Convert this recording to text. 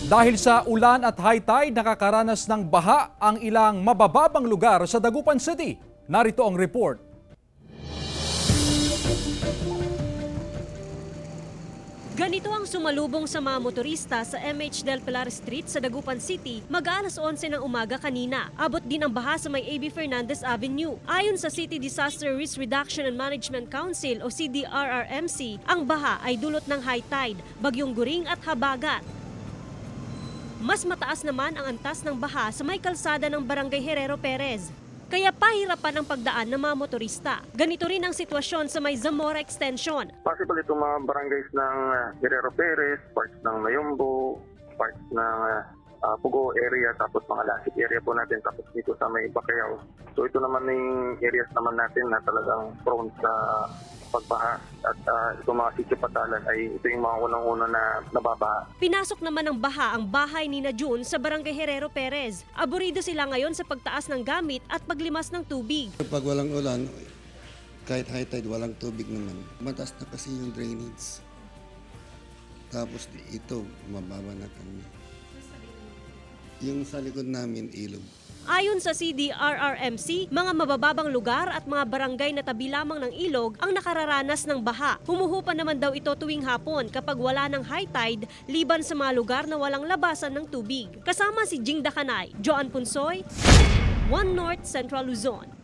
Dahil sa ulan at high tide, nakakaranas ng baha ang ilang mabababang lugar sa Dagupan City. Narito ang report. Ganito ang sumalubong sa mga motorista sa MH Del Pilar Street sa Dagupan City mag-alas 11 ng umaga kanina. Abot din ang baha sa may AB Fernandez Avenue. Ayon sa City Disaster Risk Reduction and Management Council o CDRRMC, ang baha ay dulot ng high tide, bagyong Guring at habagat. Mas mataas naman ang antas ng baha sa may kalsada ng Barangay Herrero Perez. Kaya pahirapan ang pagdaan ng mga motorista. Ganito rin ang sitwasyon sa may Zamora Extension. Possible itong mga barangays ng Herrero Perez, parts ng Mayombo, parts ng Pugo area, tapos mga Lasik area po natin, tapos dito sa may Bacayao. So ito naman yung areas naman natin na talagang prone sa pagbaha at itong mga sisipatalan ay ito yung mga unang-una na nababaha. Pinasok naman ng baha ang bahay ni na June sa Barangay Herrero Perez. Aburido sila ngayon sa pagtaas ng gamit at paglimas ng tubig. Pag walang ulan, kahit high tide, walang tubig naman. Mataas na kasi yung drainage. Tapos ito, mababa na kami. Yung sa likod namin, ilog. Ayon sa CDRRMC, mga mabababang lugar at mga barangay na tabi lamang ng ilog ang nakararanas ng baha. Humuhupa naman daw ito tuwing hapon kapag wala ng high tide, liban sa mga lugar na walang labasan ng tubig. Kasama si Jing Dakanay, Joan Punsoy, One North Central Luzon.